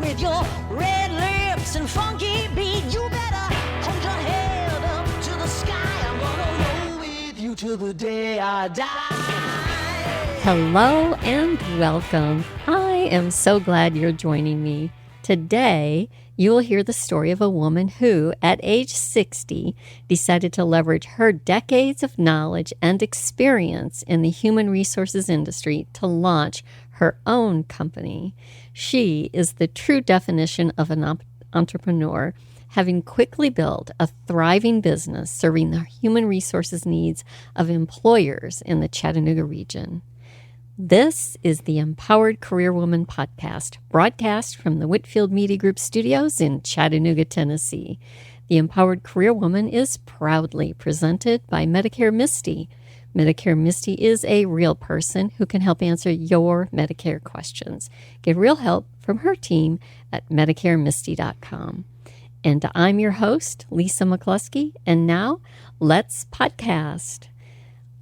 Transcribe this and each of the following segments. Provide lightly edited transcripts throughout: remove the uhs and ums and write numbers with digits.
with your red lips and funky beat. You better hold your head up to the sky. I'm gonna roll with you till the day I die. Hello and welcome. I am so glad you're joining me. Today, you will hear the story of a woman who, at age 60, decided to leverage her decades of knowledge and experience in the human resources industry to launch her own company. She is the true definition of an entrepreneur, having quickly built a thriving business serving the human resources needs of employers in the Chattanooga region. This is the Empowered Career Woman podcast, broadcast from the Whitfield Media Group studios in Chattanooga, Tennessee. The Empowered Career Woman is proudly presented by Medicare Misty. Medicare Misty is a real person who can help answer your Medicare questions. Get real help from her team at MedicareMisty.com. And I'm your host, Lisa McCluskey, and now let's podcast.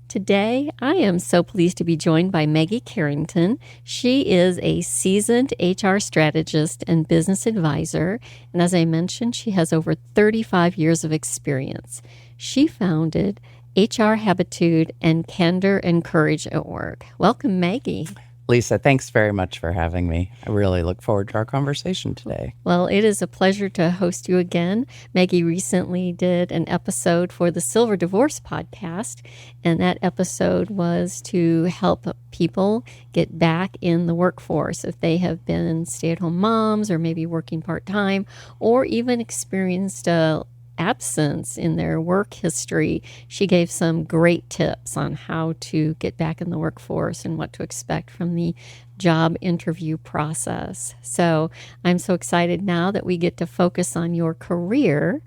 Today, I am so pleased to be joined by Maggie Carrington. She is a seasoned HR strategist and business advisor, and as I mentioned, she has over 35 years of experience. She founded HR Habitude and Candor and Courage at Work. Welcome, Maggie. Lisa, thanks very much for having me. I really look forward to our conversation today. Well, it is a pleasure to host you again. Maggie recently did an episode for the Silver Divorce podcast, and that episode was to help people get back in the workforce if they have been stay-at-home moms or maybe working part-time or even experienced a absence in their work history. She gave some great tips on how to get back in the workforce and what to expect from the job interview process. So I'm so excited now that we get to focus on your career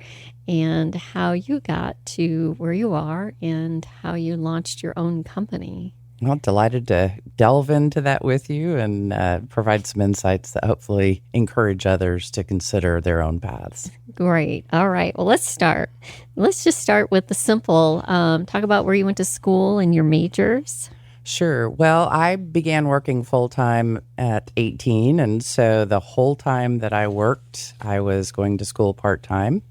and how you got to where you are and how you launched your own company. Well, delighted to delve into that with you and provide some insights that hopefully encourage others to consider their own paths. Great. All right. Well, let's start. Let's just start with the simple. Talk about where you went to school and your majors. Sure. Well, I began working full-time at 18, and so the whole time that I worked, I was going to school part-time.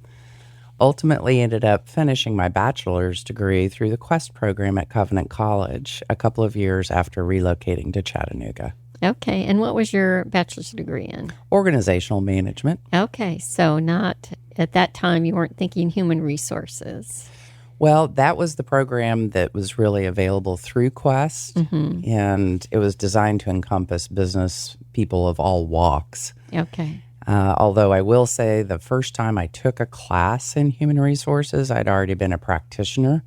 Ultimately ended up finishing my bachelor's degree through the Quest program at Covenant College a couple of years after relocating to Chattanooga. Okay. And what was your bachelor's degree in? Organizational management. Okay. So not at that time, you weren't thinking human resources. Well, that was the program that was really available through Quest, and it was designed to encompass business people of all walks. Okay. Although I will say the first time I took a class in human resources, I'd already been a practitioner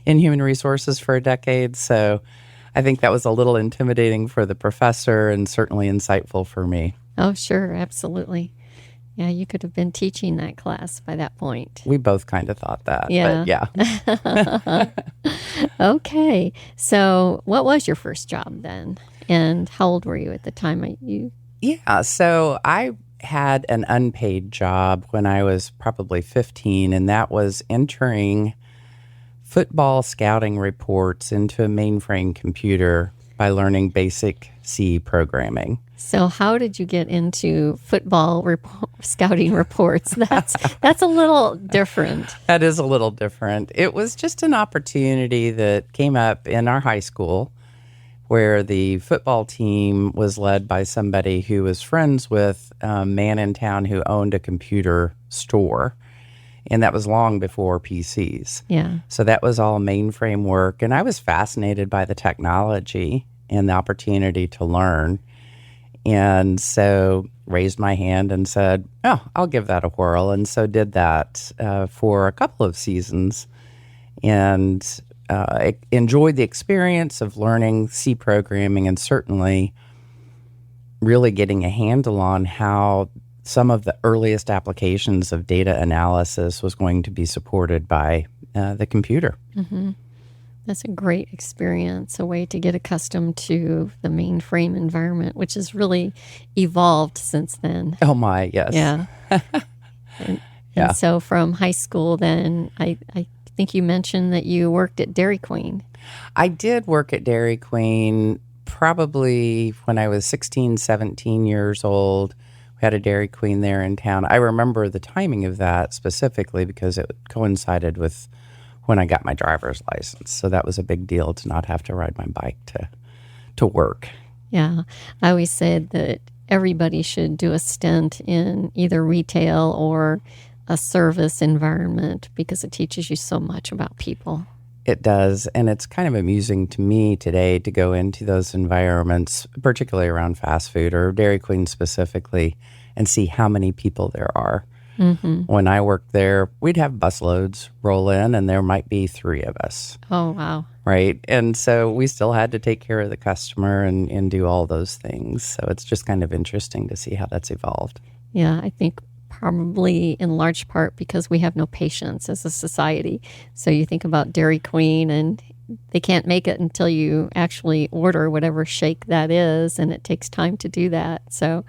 in human resources for a decade. So I think that was a little intimidating for the professor and certainly insightful for me. Oh, sure. Absolutely. Yeah, you could have been teaching that class by that point. We both kind of thought that. Yeah. But yeah. Okay. So what was your first job then? And how old were you at the time? Yeah. So I had an unpaid job when I was probably 15, and that was entering football scouting reports into a mainframe computer by learning basic C programming. So how did you get into football scouting reports? That's a little different. That is a little different. It was just an opportunity that came up in our high school where the football team was led by somebody who was friends with a man in town who owned a computer store. And that was long before PCs. Yeah. So that was all mainframe work. And I was fascinated by the technology and the opportunity to learn. And so raised my hand and said, oh, I'll give that a whirl. And so did that for a couple of seasons. And enjoyed the experience of learning C programming and certainly really getting a handle on how some of the earliest applications of data analysis was going to be supported by the computer. Mm-hmm. That's a great experience, a way to get accustomed to the mainframe environment, which has really evolved since then. Oh my, yes. Yeah. And so from high school then, I think you mentioned that you worked at Dairy Queen. I did work at Dairy Queen probably when I was 16, 17 years old. We We had a Dairy Queen there in town. I remember the timing of that specifically because it coincided with when I got my driver's license. So that was a big deal to not have to ride my bike to work. Yeah. I always said that everybody should do a stint in either retail or a service environment because it teaches you so much about people. It does, and it's kind of amusing to me today to go into those environments, particularly around fast food or Dairy Queen specifically, and see how many people there are. Mm-hmm. When I worked there, we'd have busloads roll in, and there might be 3 of us. Oh, wow. Right? And so we still had to take care of the customer and do all those things. So it's just kind of interesting to see how that's evolved. Yeah, I think probably in large part because we have no patience as a society. So you think about Dairy Queen and they can't make it until you actually order whatever shake that is, and it takes time to do that. So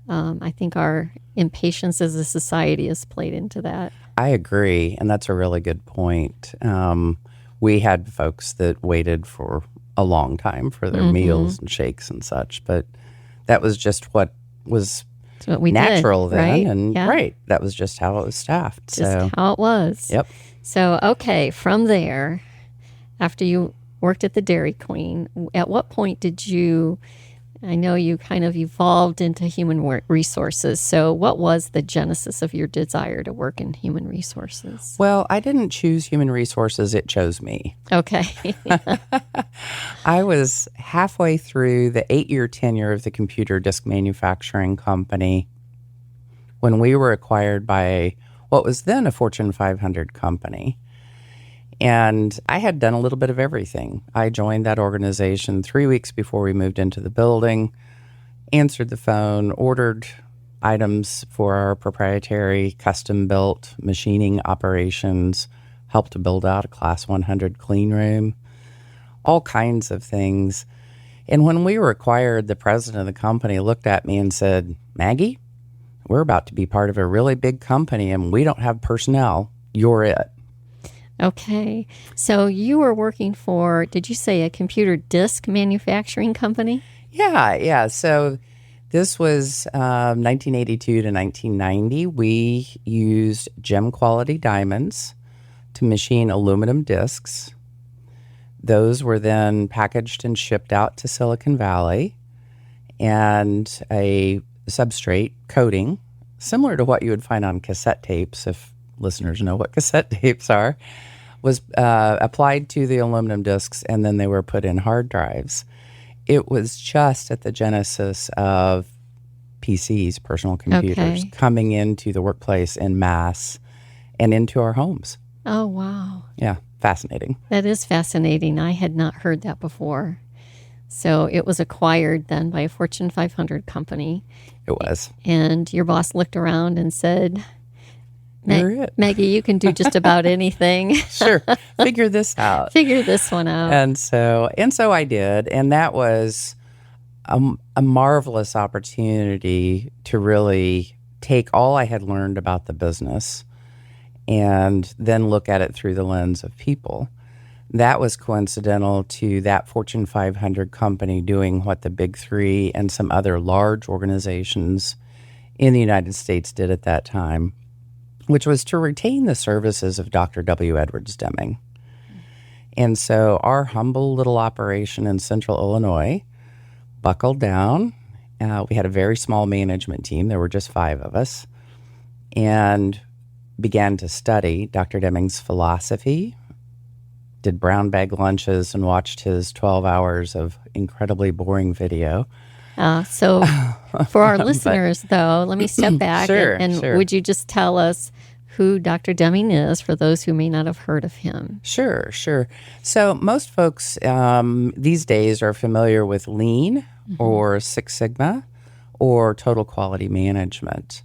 I think our impatience as a society has played into that. I agree, and that's a really good point. We had folks that waited for a long time for their meals and shakes and such, but that was just what was what we natural did, then, right? and Yeah. right, that was just how it was staffed. Just how it was. Yep. So, okay, from there, after you worked at the Dairy Queen, at what point did you, I know you kind of evolved into human resources. So what was the genesis of your desire to work in human resources? Well, I didn't choose human resources, it chose me. Okay. I was halfway through the 8-year tenure of the computer disk manufacturing company when we were acquired by what was then a Fortune 500 company. And I had done a little bit of everything. I joined that organization 3 weeks before we moved into the building, answered the phone, ordered items for our proprietary custom-built machining operations, helped to build out a Class 100 clean room, all kinds of things. And when we were acquired, the president of the company looked at me and said, "Maggie, we're about to be part of a really big company and we don't have personnel. You're it." Okay. So you were working for, did you say a computer disk manufacturing company? Yeah. So this was 1982 to 1990. We used gem quality diamonds to machine aluminum discs. Those were then packaged and shipped out to Silicon Valley, and a substrate coating, similar to what you would find on cassette tapes, if listeners know what cassette tapes are, was applied to the aluminum discs, and then they were put in hard drives. It was just at the genesis of PCs, personal computers, coming into the workplace en masse and into our homes. Oh, wow. Yeah, fascinating. That is fascinating. I had not heard that before. So it was acquired then by a Fortune 500 company. It was. And your boss looked around and said, You're it. Maggie, you can do just about anything. Sure. Figure this out. Figure this one out. And so I did. And that was a marvelous opportunity to really take all I had learned about the business and then look at it through the lens of people. That was coincidental to that Fortune 500 company doing what the Big Three and some other large organizations in the United States did at that time, which was to retain the services of Dr. W. Edwards Deming. And so our humble little operation in central Illinois buckled down. We had a very small management team. There were just 5 of us. And began to study Dr. Deming's philosophy, did brown bag lunches, and watched his 12 hours of incredibly boring video. So for our listeners, though, let me step back Sure. would you just tell us who Dr. Deming is for those who may not have heard of him? Sure. So most folks these days are familiar with Lean or Six Sigma or Total Quality Management.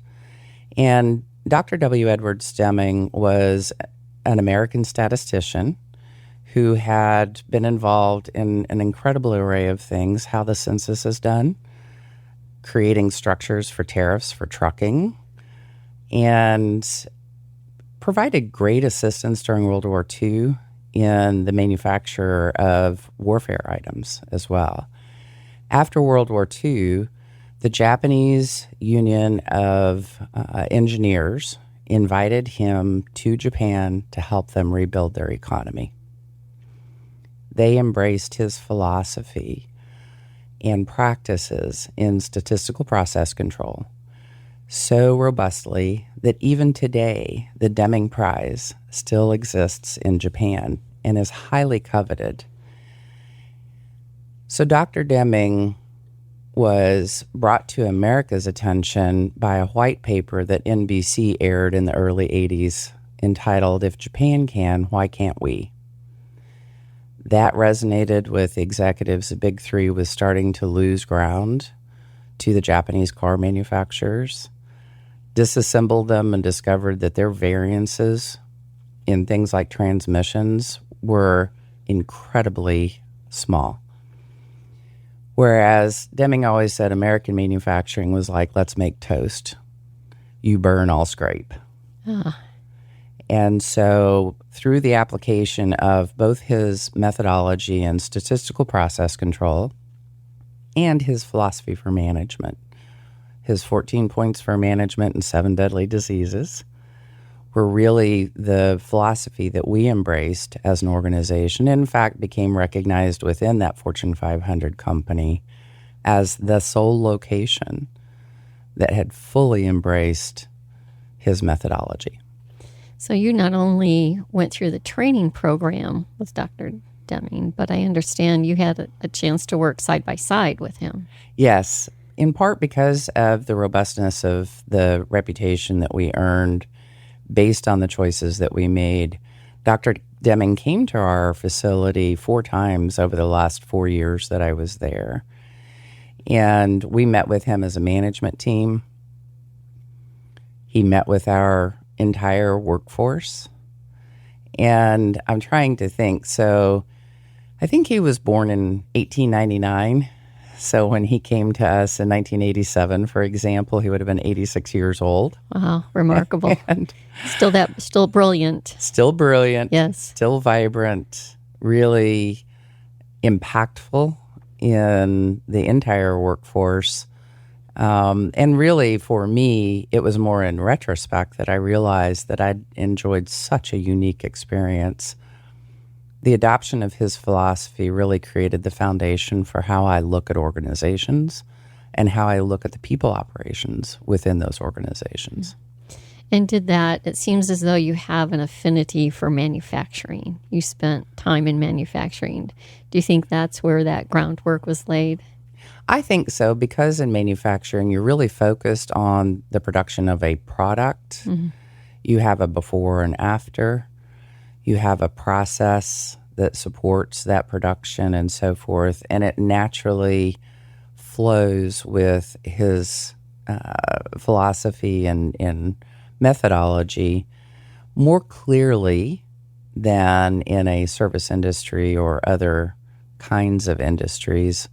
And Dr. W. Edwards Deming was an American statistician who had been involved in an incredible array of things, how the census is done, creating structures for tariffs for trucking, and provided great assistance during World War II in the manufacture of warfare items as well. After World War II, The Japanese Union of Engineers invited him to Japan to help them rebuild their economy. They embraced his philosophy and practices in statistical process control so robustly that even today, the Deming Prize still exists in Japan and is highly coveted. So Dr. Deming was brought to America's attention by a white paper that NBC aired in the early 80s entitled, "If Japan Can, Why Can't We?" That resonated with executives. The Big Three was starting to lose ground to the Japanese car manufacturers, disassembled them, and discovered that their variances in things like transmissions were incredibly small. Whereas Deming always said American manufacturing was like, let's make toast. You burn, I'll scrape. And so through the application of both his methodology and statistical process control and his philosophy for management, his 14 points for management and 7 deadly diseases were really the philosophy that we embraced as an organization. In fact, became recognized within that Fortune 500 company as the sole location that had fully embraced his methodology. So you not only went through the training program with Dr. Deming, but I understand you had a chance to work side by side with him. Yes, in part because of the robustness of the reputation that we earned based on the choices that we made. Dr. Deming came to our facility 4 times over the last 4 years that I was there. And we met with him as a management team. He met with our entire workforce. And I'm trying to think. So I think he was born in 1899. So when he came to us in 1987, for example, he would have been 86 years old. Wow, remarkable. And Still brilliant. still brilliant. Yes. Still vibrant. Really impactful in the entire workforce. And really, for me, it was more in retrospect that I realized that I'd enjoyed such a unique experience. The adoption of his philosophy really created the foundation for how I look at organizations and how I look at the people operations within those organizations. And it seems as though you have an affinity for manufacturing. You spent time in manufacturing. Do you think that's where that groundwork was laid? I think so, because in manufacturing, you're really focused on the production of a product. Mm-hmm. You have a before and after. You have a process that supports that production and so forth. And it naturally flows with his philosophy and methodology more clearly than in a service industry or other kinds of industries,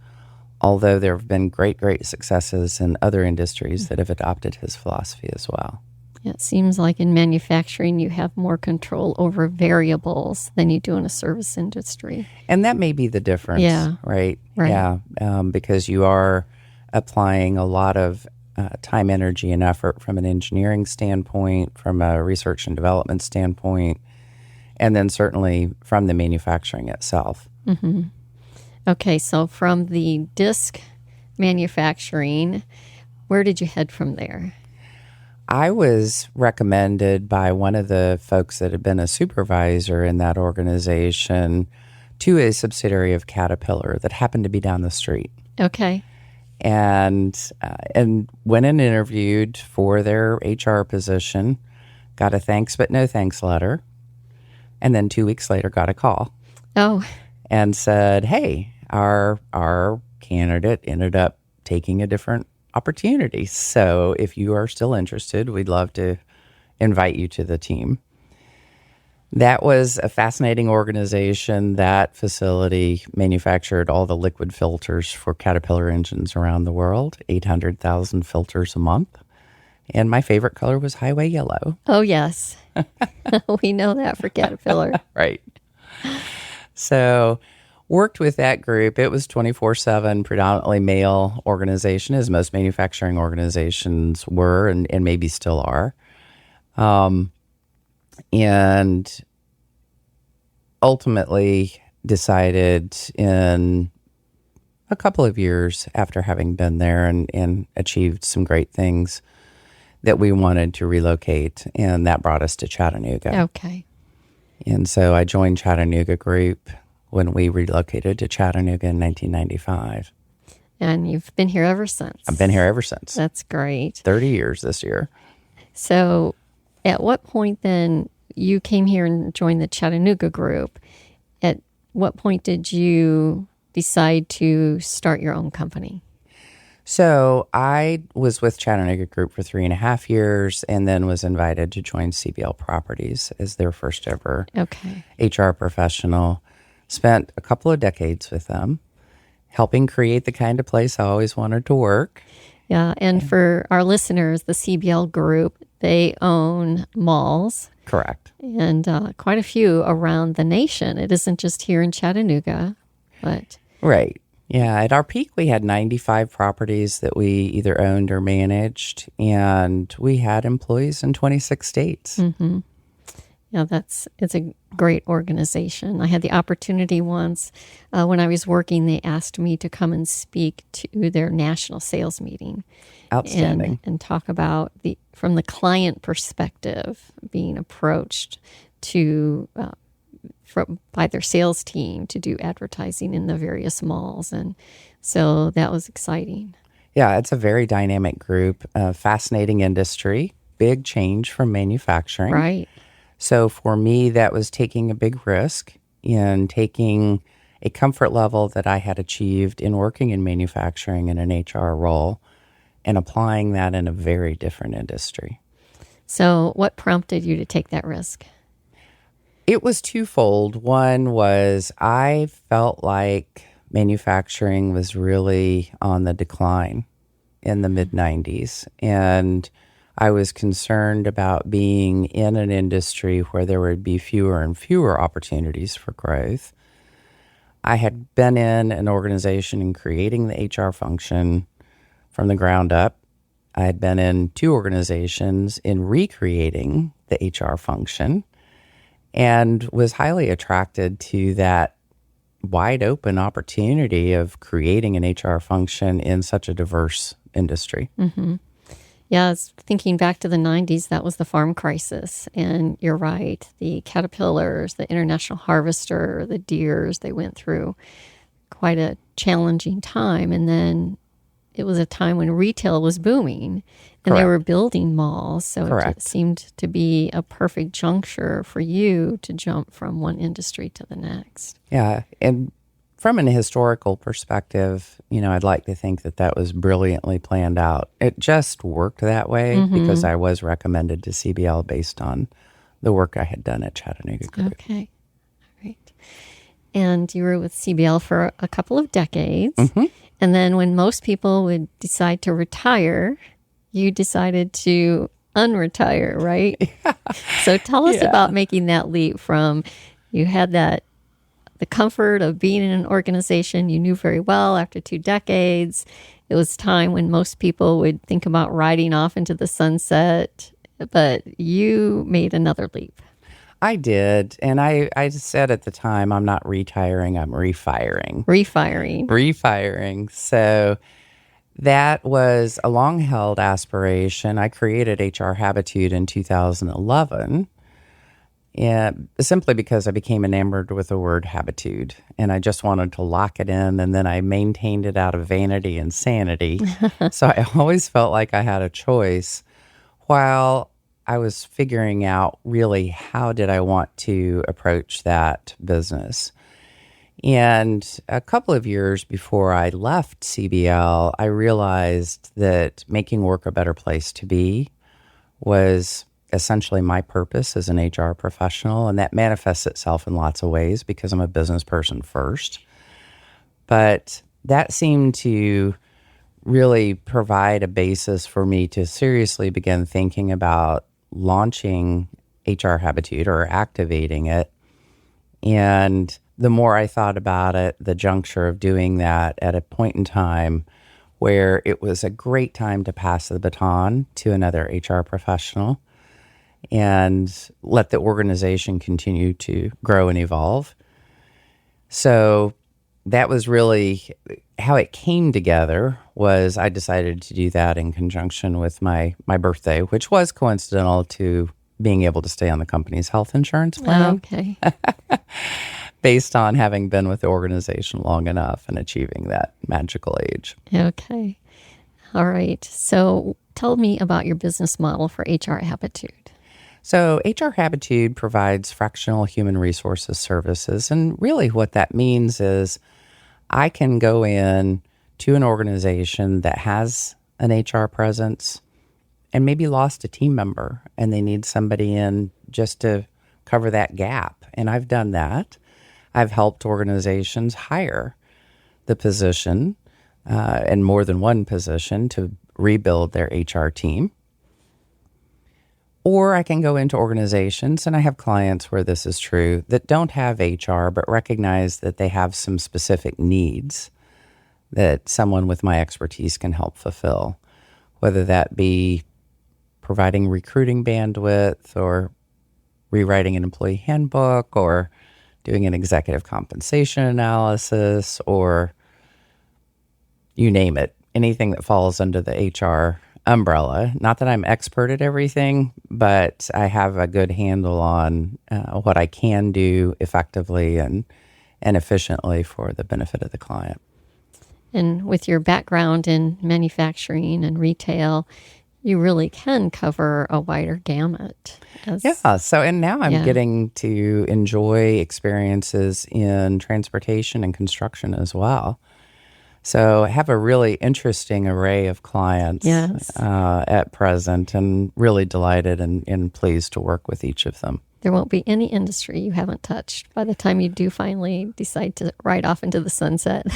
although there have been great successes in other industries that have adopted his philosophy as well. It seems like in manufacturing you have more control over variables than you do in a service industry. And that may be the difference, right? Yeah, because you are applying a lot of time, energy, and effort from an engineering standpoint, from a research and development standpoint, and then certainly from the manufacturing itself. Mm-hmm. Okay, so from the disc manufacturing, where did you head from there? I was recommended by one of the folks that had been a supervisor in that organization to a subsidiary of Caterpillar that happened to be down the street. Okay. And went and interviewed for their HR position, got a thanks but no thanks letter, and then 2 weeks later got a call. Oh. And said, hey, our candidate ended up taking a different opportunity. So if you are still interested, we'd love to invite you to the team. That was a fascinating organization. That facility manufactured all the liquid filters for Caterpillar engines around the world, 800,000 filters a month. And my favorite color was highway yellow. Oh, yes. We know that for Caterpillar. Right. So worked with that group. It was 24/7, predominantly male organization, as most manufacturing organizations were and maybe still are. And ultimately decided in a couple of years after having been there and achieved some great things that we wanted to relocate, and that brought us to Chattanooga. Okay. And so I joined Chattanooga Group when we relocated to Chattanooga in 1995. And you've been here ever since. I've been here ever since. That's great. 30 years this year. So at what point then you came here and joined the Chattanooga Group? At what point did you decide to start your own company? So I was with Chattanooga Group for 3.5 years and then was invited to join CBL Properties as their first ever HR professional. Spent a couple of decades with them, helping create the kind of place I always wanted to work. Yeah, and for our listeners, the CBL Group, they own malls. Correct. And quite a few around the nation. It isn't just here in Chattanooga, but... Right. Yeah, at our peak, we had 95 properties that we either owned or managed, and we had employees in 26 states. Mm-hmm. Yeah, it's a great organization. I had the opportunity once when I was working, they asked me to come and speak to their national sales meeting. Outstanding. And talk about from the client perspective, being approached to by their sales team to do advertising in the various malls. And so that was exciting. Yeah, it's a very dynamic group, fascinating industry, big change from manufacturing. Right. So for me, that was taking a big risk in taking a comfort level that I had achieved in working in manufacturing in an HR role and applying that in a very different industry. So what prompted you to take that risk? It was twofold. One was I felt like manufacturing was really on the decline in the mid-90s, and I was concerned about being in an industry where there would be fewer and fewer opportunities for growth. I had been in an organization in creating the HR function from the ground up. I had been in 2 organizations in recreating the HR function and was highly attracted to that wide open opportunity of creating an HR function in such a diverse industry. Mm-hmm. Yeah, I was thinking back to the 90s, that was the farm crisis. And you're right, the Caterpillars, the International Harvester, the Deeres, they went through quite a challenging time. And then it was a time when retail was booming and they were building malls. So it seemed to be a perfect juncture for you to jump from one industry to the next. Yeah. And from an historical perspective, I'd like to think that that was brilliantly planned out. It just worked that way because I was recommended to CBL based on the work I had done at Chattanooga Group. Okay. All right. And you were with CBL for a couple of decades. Mm-hmm. And then when most people would decide to retire, you decided to unretire, right? Yeah. So tell us about making that leap from you had the comfort of being in an organization you knew very well after 2 decades. It was time when most people would think about riding off into the sunset, but you made another leap. I did. And I said at the time, I'm not retiring, I'm refiring. Refiring. So that was a long-held aspiration. I created HR Habitude in 2011, and simply because I became enamored with the word habitude, and I just wanted to lock it in, and then I maintained it out of vanity and sanity. So I always felt like I had a choice while I was figuring out really how did I want to approach that business. And a couple of years before I left CBL, I realized that making work a better place to be was essentially my purpose as an HR professional, and that manifests itself in lots of ways because I'm a business person first. But that seemed to really provide a basis for me to seriously begin thinking about launching HR Habitude or activating it and the more I thought about it, the juncture of doing that at a point in time where it was a great time to pass the baton to another HR professional and let the organization continue to grow and evolve. So that was really how it came together. Was I decided to do that in conjunction with my birthday, which was coincidental to being able to stay on the company's health insurance plan. Okay. Based on having been with the organization long enough and achieving that magical age. Okay. All right. So tell me about your business model for HR Habitude. So HR Habitude provides fractional human resources services. And really what that means is I can go in to an organization that has an HR presence and maybe lost a team member and they need somebody in just to cover that gap. And I've done that. I've helped organizations hire the position and more than one position to rebuild their HR team. Or I can go into organizations, and I have clients where this is true, that don't have HR but recognize that they have some specific needs that someone with my expertise can help fulfill, whether that be providing recruiting bandwidth or rewriting an employee handbook or doing an executive compensation analysis or you name it, anything that falls under the HR umbrella. Not that I'm expert at everything, but I have a good handle on what I can do effectively and efficiently for the benefit of the client. And with your background in manufacturing and retail, you really can cover a wider gamut. Yeah. So, and now I'm getting to enjoy experiences in transportation and construction as well. So I have a really interesting array of clients at present and really delighted and pleased to work with each of them. There won't be any industry you haven't touched by the time you do finally decide to ride off into the sunset.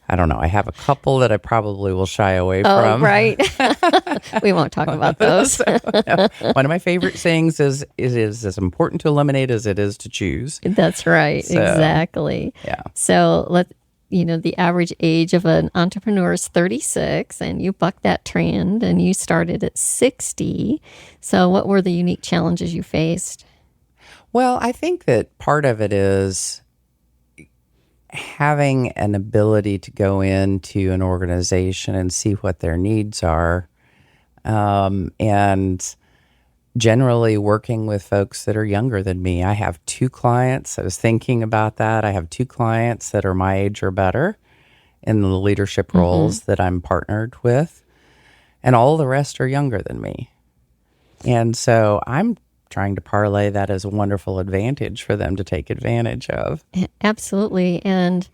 I don't know. I have a couple that I probably will shy away Oh, from. right. We won't talk about those. One of my favorite things is it is as important to eliminate as it is to choose. That's right. So, exactly. Yeah. So the average age of an entrepreneur is 36, and you bucked that trend and you started at 60. So what were the unique challenges you faced? Well, I think that part of it is having an ability to go into an organization and see what their needs are, and generally working with folks that are younger than me. I have 2 clients. I was thinking about that. I have 2 clients that are my age or better in the leadership roles that I'm partnered with, and all the rest are younger than me. And so I'm trying to parlay that as a wonderful advantage for them to take advantage of. Absolutely. And,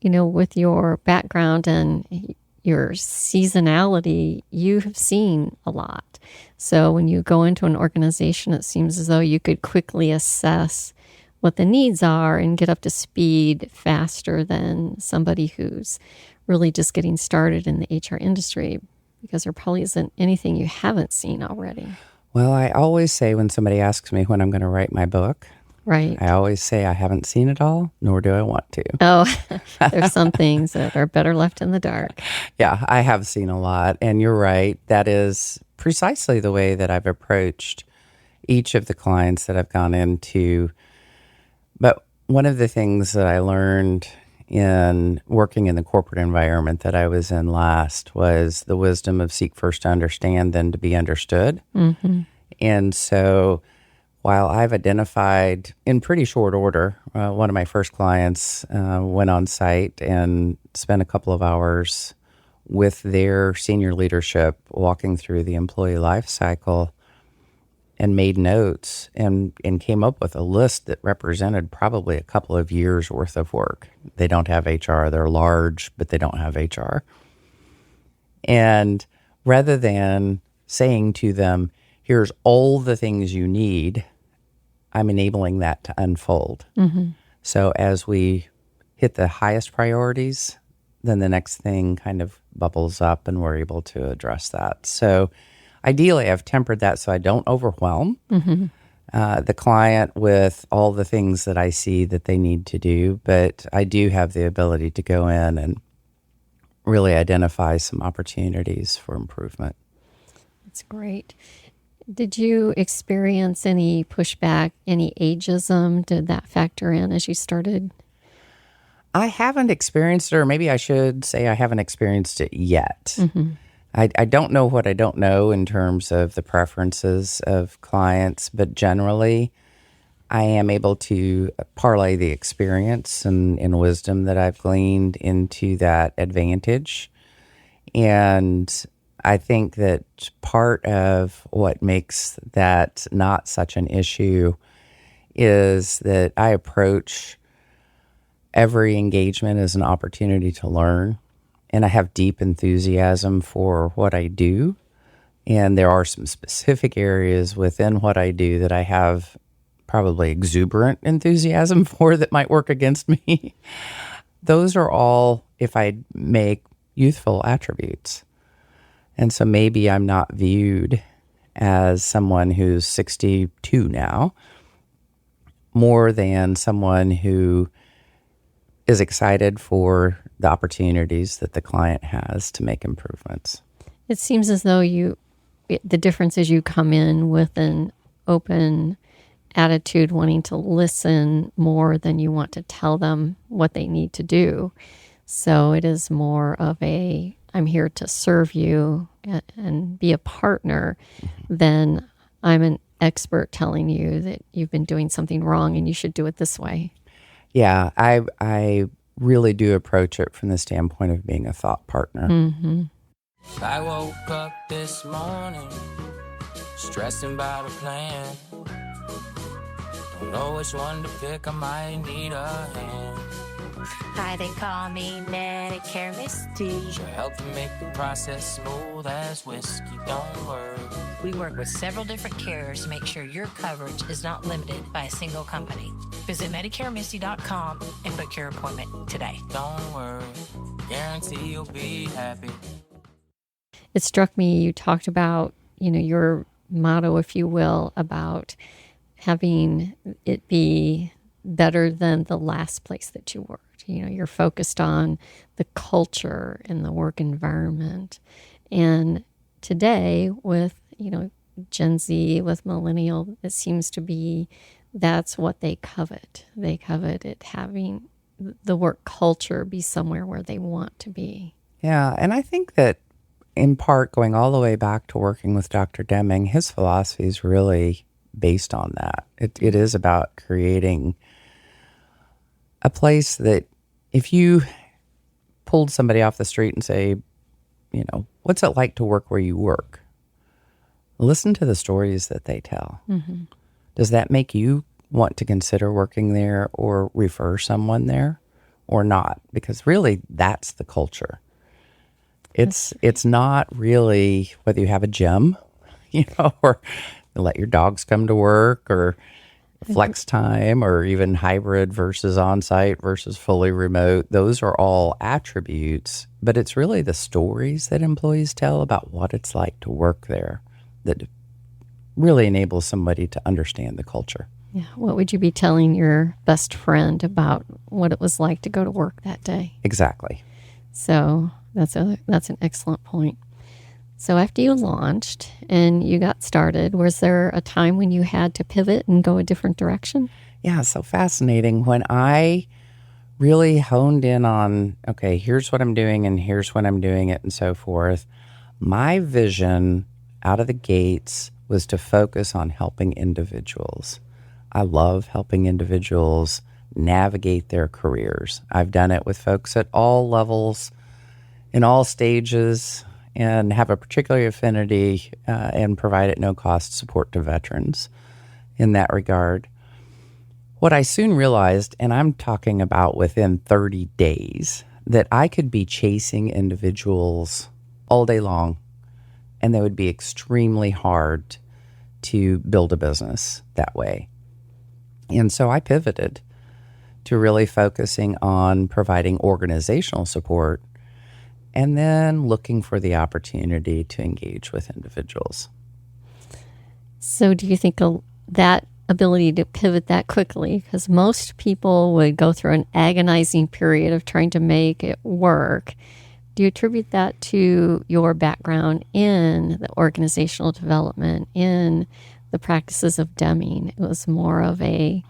with your background and your seasonality, you have seen a lot. So when you go into an organization, it seems as though you could quickly assess what the needs are and get up to speed faster than somebody who's really just getting started in the HR industry, because there probably isn't anything you haven't seen already. Well, I always say when somebody asks me when I'm going to write my book, right? I always say I haven't seen it all, nor do I want to. Oh, there's some things that are better left in the dark. Yeah, I have seen a lot. And you're right. That is precisely the way that I've approached each of the clients that I've gone into. But one of the things that I learned in working in the corporate environment that I was in last was the wisdom of seek first to understand, then to be understood. Mm-hmm. And so while I've identified in pretty short order, one of my first clients went on site and spent a couple of hours with their senior leadership walking through the employee life cycle and made notes and came up with a list that represented probably a couple of years worth of work. They don't have HR. They're large, but they don't have HR. And rather than saying to them, here's all the things you need, I'm enabling that to unfold. Mm-hmm. So as we hit the highest priorities, then the next thing kind of bubbles up and we're able to address that. So ideally, I've tempered that so I don't overwhelm. Mm-hmm. the client with all the things that I see that they need to do, but I do have the ability to go in and really identify some opportunities for improvement. That's great. Did you experience any pushback, any ageism? Did that factor in as you started? I haven't experienced it, or maybe I should say I haven't experienced it yet. I don't know what I don't know in terms of the preferences of clients, but generally I am able to parlay the experience and wisdom that I've gleaned into that advantage. And I think that part of what makes that not such an issue is that I approach every engagement as an opportunity to learn. And I have deep enthusiasm for what I do. And there are some specific areas within what I do that I have probably exuberant enthusiasm for that might work against me. Those are all, if I make, youthful attributes. And so maybe I'm not viewed as someone who's 62 now, more than someone who is excited for the opportunities that the client has to make improvements. It seems as though the difference is you come in with an open attitude, wanting to listen more than you want to tell them what they need to do. So it is more of I'm here to serve you and be a partner than I'm an expert telling you that you've been doing something wrong and you should do it this way. Yeah, I really do approach it from the standpoint of being a thought partner. I woke up this morning, stressing about a plan. Don't know which one to pick, I might need a hand. Hi, they call me Medicare Misty. She'll help to make the process smooth as whiskey, don't worry. We work with several different carriers to make sure your coverage is not limited by a single company. Visit MedicareMisty.com and book your appointment today. Don't worry, guarantee you'll be happy. It struck me, you talked about, your motto, if you will, about having it be better than the last place that you worked. You're focused on the culture and the work environment. And today with, Gen Z, with millennial, it seems to be that's what they covet. They covet it having the work culture be somewhere where they want to be. Yeah, and I think that in part, going all the way back to working with Dr. Deming, his philosophy is really based on that. It is about creating a place that if you pulled somebody off the street and say, what's it like to work where you work? Listen to the stories that they tell. Does that make you want to consider working there or refer someone there or not? Because really, that's the culture. It's not really whether you have a gym, or let your dogs come to work, or flex time, or even hybrid versus on-site versus fully remote. Those are all attributes, but it's really the stories that employees tell about what it's like to work there that really enables somebody to understand the culture. Yeah. What would you be telling your best friend about what it was like to go to work that day? Exactly. So that's an excellent point. So after you launched and you got started, was there a time when you had to pivot and go a different direction? Yeah, so fascinating. When I really honed in on, okay, here's what I'm doing and here's when I'm doing it and so forth, my vision out of the gates was to focus on helping individuals. I love helping individuals navigate their careers. I've done it with folks at all levels, in all stages, and have a particular affinity and provide at no cost support to veterans in that regard. What I soon realized, and I'm talking about within 30 days, that I could be chasing individuals all day long, and they would be extremely hard to build a business that way. And so I pivoted to really focusing on providing organizational support and then looking for the opportunity to engage with individuals. So do you think that ability to pivot that quickly, because most people would go through an agonizing period of trying to make it work. Do you attribute that to your background in the organizational development, in the practices of Deming? It was more of a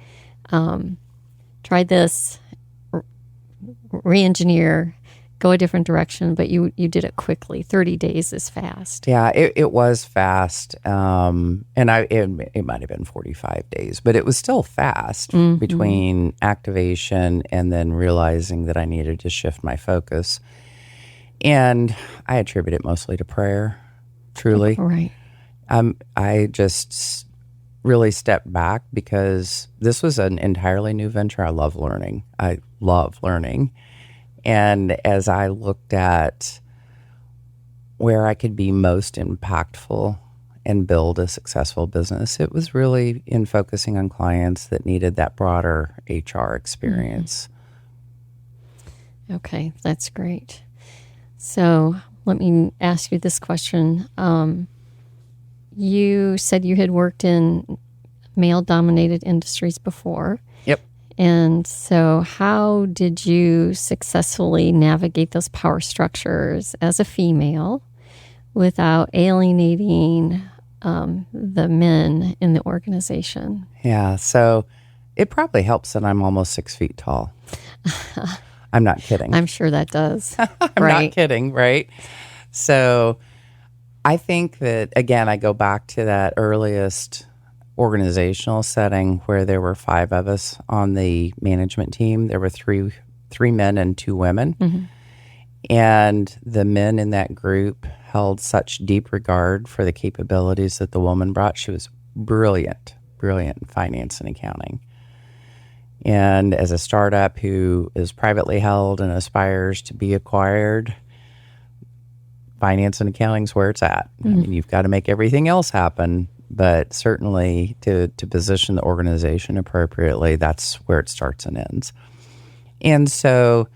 try this, re-engineer, go a different direction, but you did it quickly. 30 days is fast. Yeah, it was fast. And it might have been 45 days, but it was still fast between activation and then realizing that I needed to shift my focus. And I attribute it mostly to prayer, truly. Right. I just really stepped back because this was an entirely new venture. I love learning. And as I looked at where I could be most impactful and build a successful business, it was really in focusing on clients that needed that broader HR experience. Okay, that's great. So let me ask you this question. You said you had worked in male-dominated industries before. Yep. And so how did you successfully navigate those power structures as a female without alienating the men in the organization? Yeah, so it probably helps that I'm almost 6 feet tall. I'm not kidding. I'm sure that does. I'm not kidding, right? So I think that, again, I go back to that earliest organizational setting where there were 5 of us on the management team. There were three men and 2 women. Mm-hmm. And the men in that group held such deep regard for the capabilities that the woman brought. She was brilliant in finance and accounting. And as a startup who is privately held and aspires to be acquired, finance and accounting is where it's at. Mm-hmm. I mean, you've got to make everything else happen, but certainly to position the organization appropriately, that's where it starts and ends. And so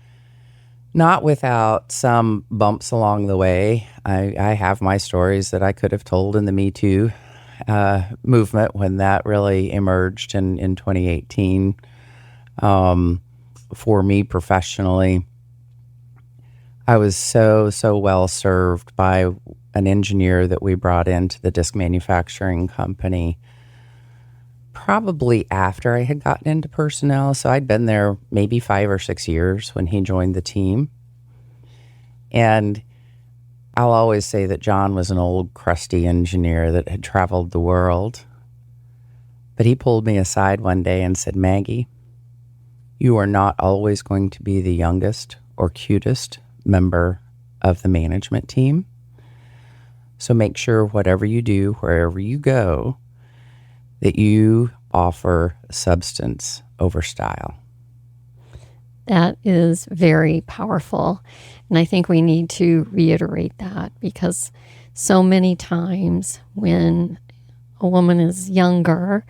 not without some bumps along the way. I have my stories that I could have told in the Me Too movement when that really emerged in 2018. For me professionally, I was so well served by an engineer that we brought into the disc manufacturing company probably after I had gotten into personnel. So I'd been there maybe 5 or 6 years when he joined the team. And I'll always say that John was an old, crusty engineer that had traveled the world. But he pulled me aside one day and said, "Maggie, you are not always going to be the youngest or cutest member of the management team. So make sure whatever you do, wherever you go, that you offer substance over style." That is very powerful. And I think we need to reiterate that, because so many times when a woman is younger,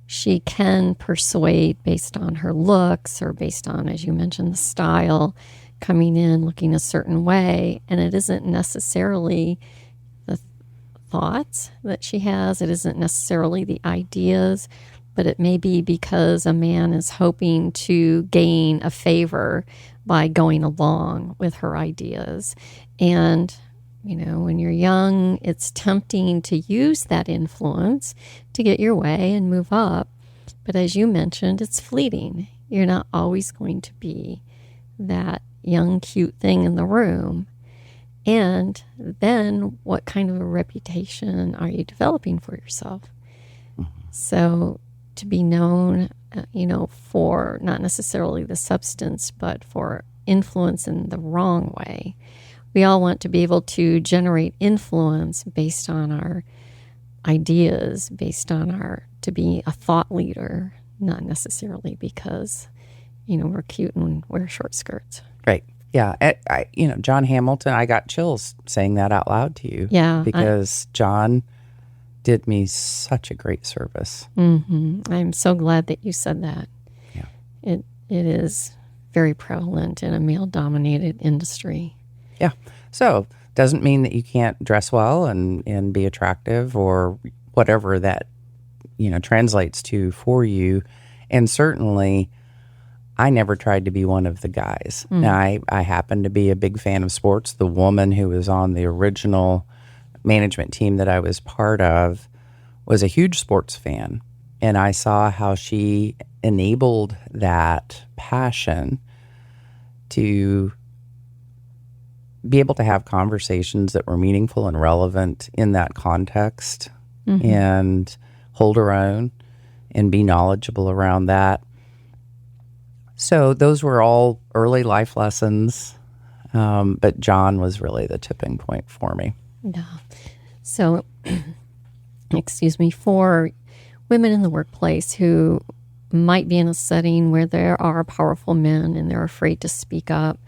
she can persuade based on her looks or based on, as you mentioned, the style, coming in looking a certain way. And it isn't necessarily the thoughts that she has. It isn't necessarily the ideas, but it may be because a man is hoping to gain a favor by going along with her ideas. And, you know, when you're young, it's tempting to use that influence to get your way and move up. But as you mentioned, it's fleeting. You're not always going to be that young, cute thing in the room. And then what kind of a reputation are you developing for yourself? So to be known, for not necessarily the substance, but for influence in the wrong way. We all want to be able to generate influence based on our ideas, based on to be a thought leader, not necessarily because, we're cute and wear short skirts. Right. Yeah. John Hamilton, I got chills saying that out loud to you. Yeah. Because John did me such a great service. Mm-hmm. I'm so glad that you said that. Yeah. It is very prevalent in a male-dominated industry. Yeah. So doesn't mean that you can't dress well and be attractive or whatever that translates to for you. And certainly, I never tried to be one of the guys. Now, I happen to be a big fan of sports. The woman who was on the original management team that I was part of was a huge sports fan. And I saw how she enabled that passion to be able to have conversations that were meaningful and relevant in that context and hold her own and be knowledgeable around that. So those were all early life lessons, but John was really the tipping point for me. Yeah. So, excuse me, for women in the workplace who might be in a setting where there are powerful men and they're afraid to speak up,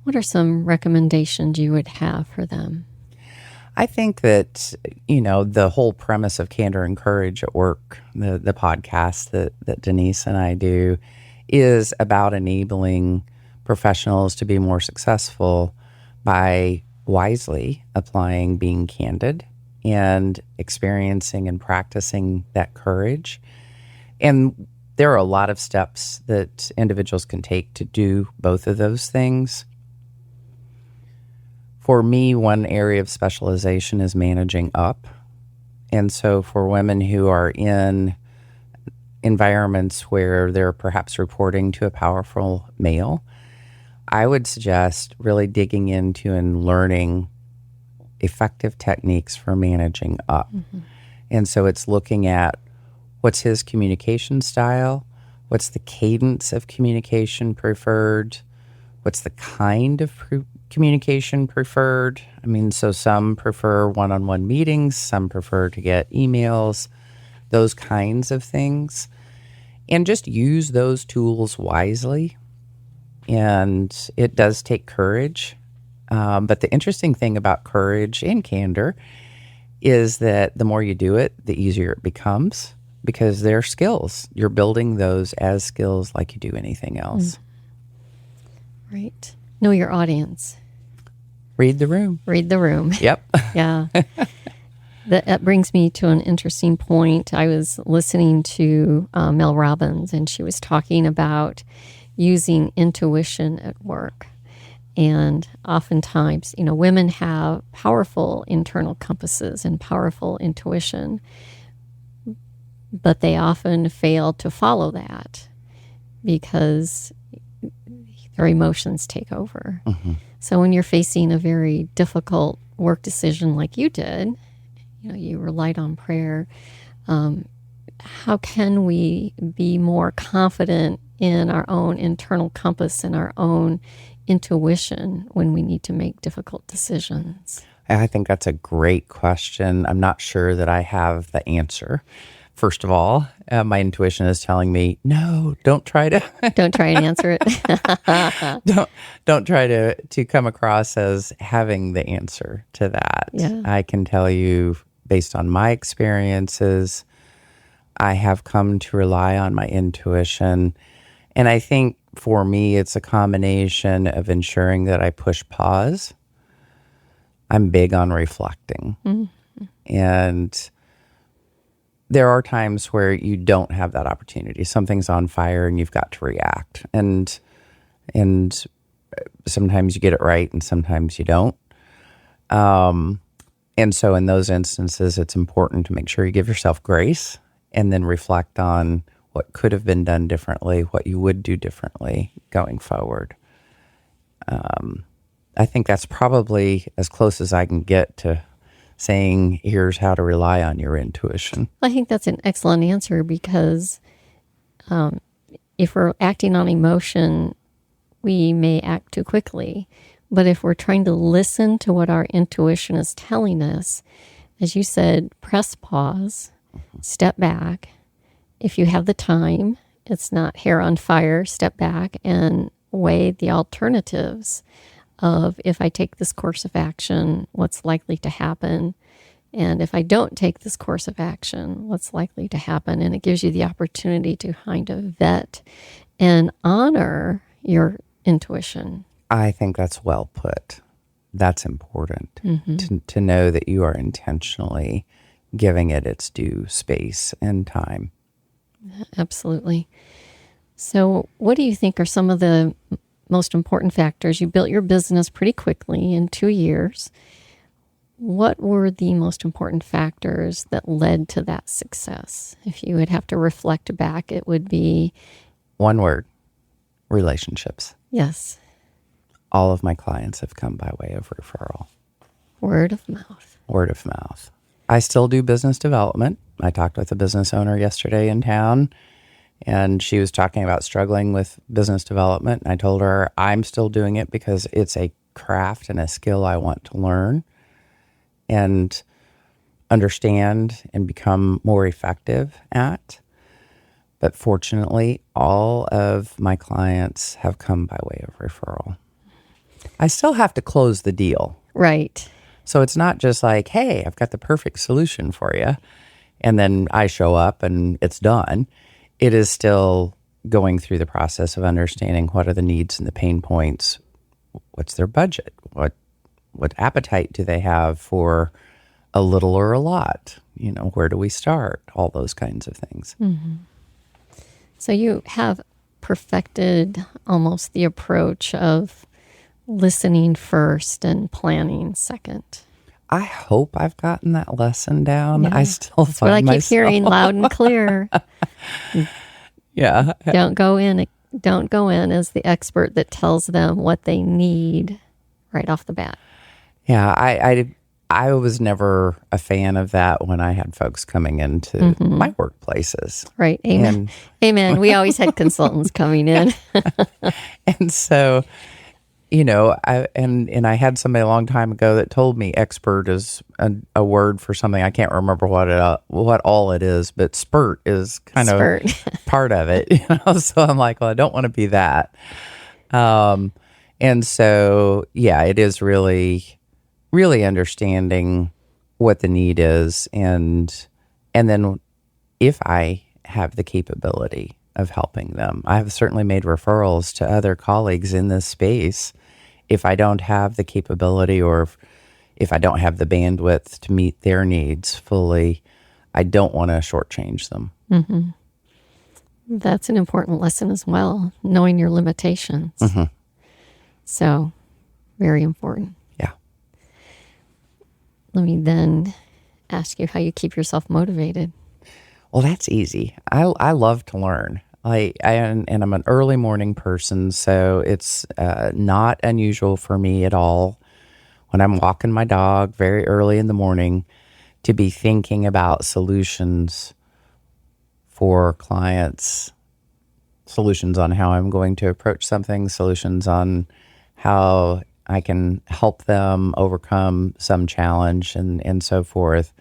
what are some recommendations you would have for them? I think that, the whole premise of Candor and Courage at Work, the podcast that Denise and I do, is about enabling professionals to be more successful by wisely applying being candid and experiencing and practicing that courage. And there are a lot of steps that individuals can take to do both of those things. For me, one area of specialization is managing up. And so for women who are in environments where they're perhaps reporting to a powerful male, I would suggest really digging into and learning effective techniques for managing up. And so it's looking at what's his communication style, what's the cadence of communication preferred, what's the kind of communication preferred. So some prefer one-on-one meetings, some prefer to get emails, those kinds of things. And just use those tools wisely. And it does take courage. But the interesting thing about courage and candor is that the more you do it, the easier it becomes because they're skills. You're building those as skills like you do anything else. Right. Know your audience. Read the room. Read the room. Yep. Yeah. That brings me to an interesting point. I was listening to Mel Robbins, and she was talking about using intuition at work. And oftentimes, women have powerful internal compasses and powerful intuition, but they often fail to follow that because their emotions take over. So when you're facing a very difficult work decision like you did, you relied on prayer. How can we be more confident in our own internal compass and our own intuition when we need to make difficult decisions? I think that's a great question. I'm not sure that I have the answer. First of all, my intuition is telling me, no, don't try to Don't try and answer it. don't try to come across as having the answer to that. Yeah. I can tell you, based on my experiences, I have come to rely on my intuition. And I think for me, it's a combination of ensuring that I push pause. I'm big on reflecting. And there are times where you don't have that opportunity. Something's on fire and you've got to react. And sometimes you get it right and sometimes you don't. And so in those instances, it's important to make sure you give yourself grace and then reflect on what could have been done differently, what you would do differently going forward. I think that's probably as close as I can get to saying, here's how to rely on your intuition. I think that's an excellent answer because if we're acting on emotion, we may act too quickly. But if we're trying to listen to what our intuition is telling us, as you said, press pause, step back. If you have the time, it's not hair on fire, step back and weigh the alternatives of if I take this course of action, what's likely to happen? And if I don't take this course of action, what's likely to happen? And it gives you the opportunity to kind of vet and honor your intuition. I think that's well put. That's important to know that you are intentionally giving it its due space and time. Absolutely. So, what do you think are some of the most important factors? You built your business pretty quickly in 2 years. What were the most important factors that led to that success? If you would have to reflect back, it would be One word: relationships. yes, All of my clients have come by way of referral. word of mouth. Word of mouth. I still do business development. I talked with a business owner yesterday in town, and she was talking about struggling with business development. And I told her I'm still doing it because it's a craft and a skill I want to learn and understand and become more effective at. But fortunately, all of my clients have come by way of referral. I still have to close the deal. Right. So it's not just like, hey, I've got the perfect solution for you, and then I show up and it's done. It is still going through the process of understanding what are the needs and the pain points. What's their budget? What appetite do they have for a little or a lot? Where do we start? All those kinds of things. So you have perfected almost the approach of listening first and planning second. I hope I've gotten that lesson down. Yeah. I still That's what I find keep myself. hearing loud and clear. Yeah. Don't go in as the expert that tells them what they need right off the bat. Yeah, I was never a fan of that when I had folks coming into my workplaces. Right. Amen. Amen. We always had consultants coming in. And so, I had somebody a long time ago that told me expert is a word for something. I can't remember what all it is, but spurt is kind of part of it. So I'm like, well, I don't want to be that. And so, yeah, it is really, really understanding what the need is, and then if I have the capability of helping them. I have certainly made referrals to other colleagues in this space. If I don't have the capability, or if I don't have the bandwidth to meet their needs fully, I don't want to shortchange them. Mm-hmm. That's an important lesson as well, knowing your limitations. Mm-hmm. So, very important. Yeah. Let me then ask you how you keep yourself motivated. Well, that's easy. I love to learn. And I'm an early morning person, so it's not unusual for me at all when I'm walking my dog very early in the morning to be thinking about solutions for clients, solutions on how I'm going to approach something, solutions on how I can help them overcome some challenge and so forth.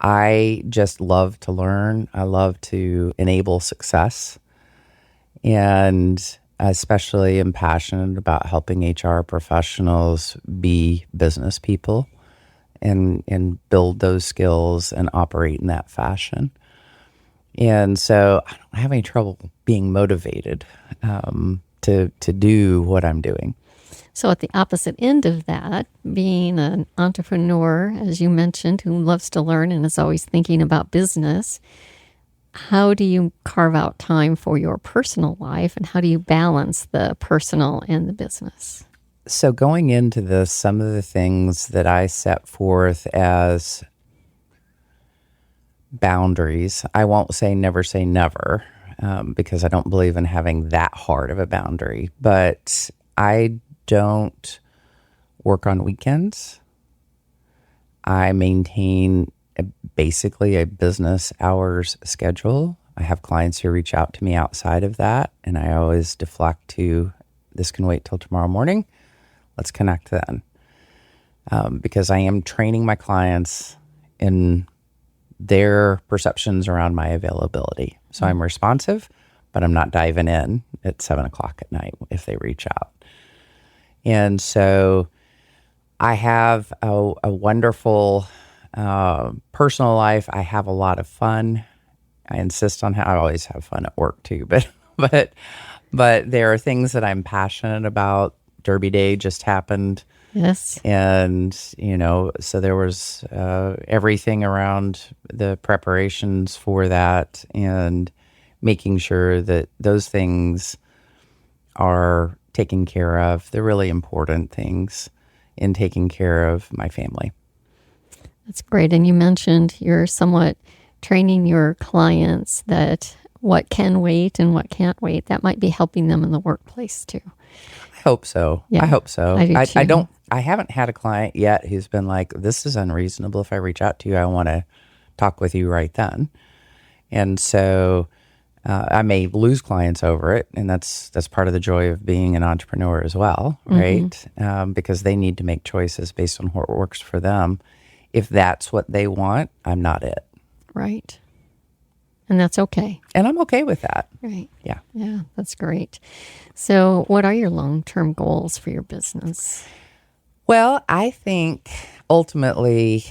I just love to learn. I love to enable success. And especially am passionate about helping HR professionals be business people and build those skills and operate in that fashion. And so I don't have any trouble being motivated to do what I'm doing. So at the opposite end of that, being an entrepreneur, as you mentioned, who loves to learn and is always thinking about business, how do you carve out time for your personal life, and how do you balance the personal and the business? So going into this, some of the things that I set forth as boundaries, I won't say never, because I don't believe in having that hard of a boundary, but I don't work on weekends. I maintain basically a business hours schedule. I have clients who reach out to me outside of that, and I always deflect to, this can wait till tomorrow morning. Let's connect then. Because I am training my clients in their perceptions around my availability. So I'm responsive, but I'm not diving in at 7:00 at night if they reach out. And so I have a wonderful personal life. I have a lot of fun. I insist on how I always have fun at work too, but there are things that I'm passionate about. Derby Day just happened Yes. And, so there was everything around the preparations for that and making sure that those things are taken care of, the really important things in taking care of my family. That's great. And you mentioned you're somewhat training your clients that what can wait and what can't wait. That might be helping them in the workplace too. I hope so. Yeah, I hope so. I do too. I haven't had a client yet who's been like, this is unreasonable. If I reach out to you, I want to talk with you right then. And so I may lose clients over it. And that's part of the joy of being an entrepreneur as well, right? Because they need to make choices based on what works for them. If that's what they want, I'm not it. Right. And that's okay. And I'm okay with that. Right. Yeah. Yeah, that's great. So what are your long-term goals for your business? Well, I think ultimately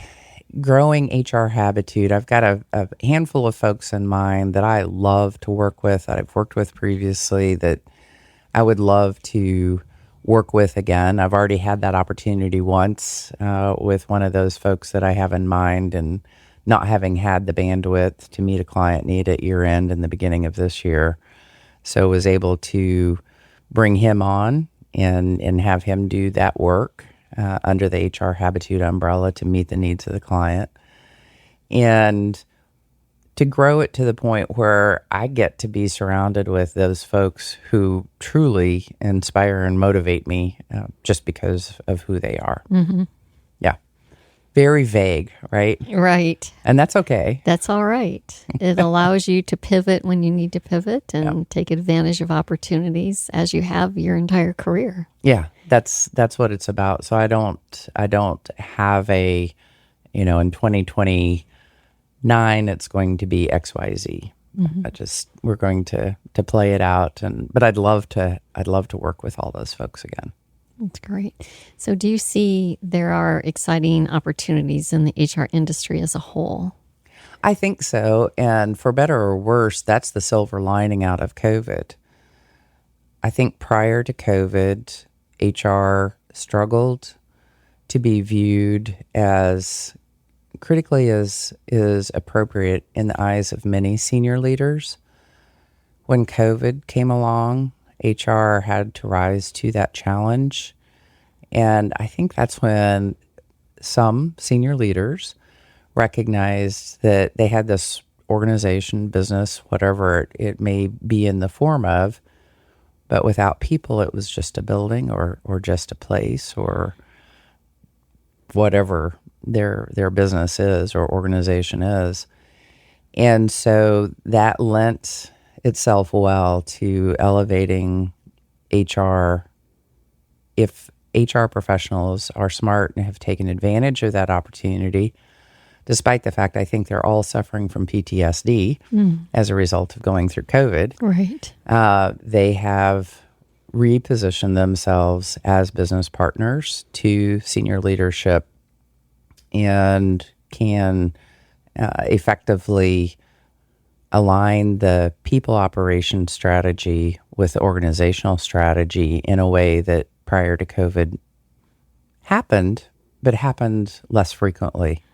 growing HR Habitude, I've got a handful of folks in mind that I love to work with, that I've worked with previously, that I would love to work with again. I've already had that opportunity once with one of those folks that I have in mind, and not having had the bandwidth to meet a client need at year end in the beginning of this year. So was able to bring him on and have him do that work under the HR Habitude umbrella to meet the needs of the client. And to grow it to the point where I get to be surrounded with those folks who truly inspire and motivate me just because of who they are. Mm-hmm. Yeah. Very vague, right? Right. And that's okay. That's all right. It allows you to pivot when you need to pivot and take advantage of opportunities as you have your entire career. Yeah, that's what it's about. So I don't have a, in 2029 it's going to be XYZ. Mm-hmm. We're going to play it out, but I'd love to work with all those folks again. That's great. So do you see there are exciting opportunities in the HR industry as a whole? I think so. And for better or worse, that's the silver lining out of COVID. I think prior to COVID, HR struggled to be viewed as critically as is appropriate in the eyes of many senior leaders. When COVID came along, HR had to rise to that challenge. And I think that's when some senior leaders recognized that they had this organization, business, whatever it may be in the form of, but without people, it was just a building or just a place or whatever their business is or organization is. And so that lent itself well to elevating HR. If HR professionals are smart and have taken advantage of that opportunity, despite the fact I think they're all suffering from PTSD as a result of going through COVID, Right. they have repositioned themselves as business partners to senior leadership and can effectively align the people operation strategy with the organizational strategy in a way that prior to COVID happened, but happened less frequently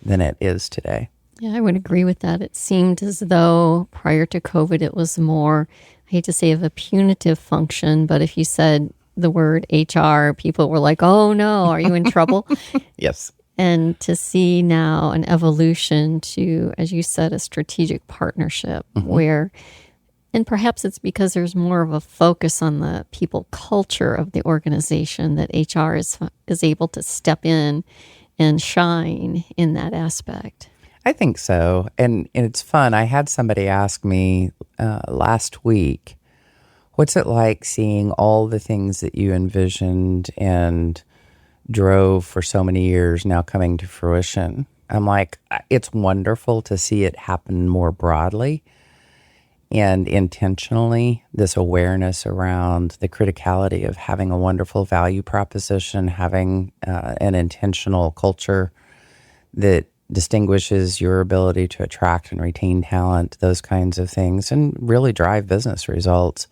than it is today. Yeah, I would agree with that. It seemed as though prior to COVID, it was more, I hate to say, of a punitive function, but if you said the word HR, people were like, oh no, are you in trouble? Yes. And to see now an evolution to, as you said, a strategic partnership where, and perhaps it's because there's more of a focus on the people culture of the organization that HR is able to step in and shine in that aspect. I think so. And it's fun. I had somebody ask me last week, what's it like seeing all the things that you envisioned and drove for so many years now coming to fruition? I'm like, it's wonderful to see it happen more broadly and intentionally, this awareness around the criticality of having a wonderful value proposition, having an intentional culture that distinguishes your ability to attract and retain talent, those kinds of things, and really drive business results.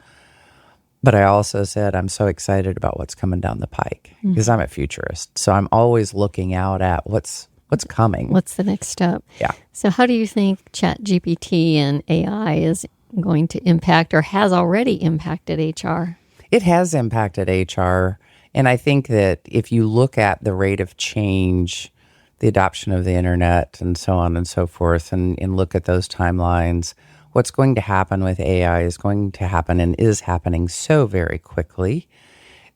But I also said, I'm so excited about what's coming down the pike because I'm a futurist. So I'm always looking out at what's coming. What's the next step? Yeah. So how do you think ChatGPT and AI is going to impact or has already impacted HR? It has impacted HR. And I think that if you look at the rate of change, the adoption of the internet and so on and so forth, and look at those timelines, what's going to happen with AI is going to happen and is happening so very quickly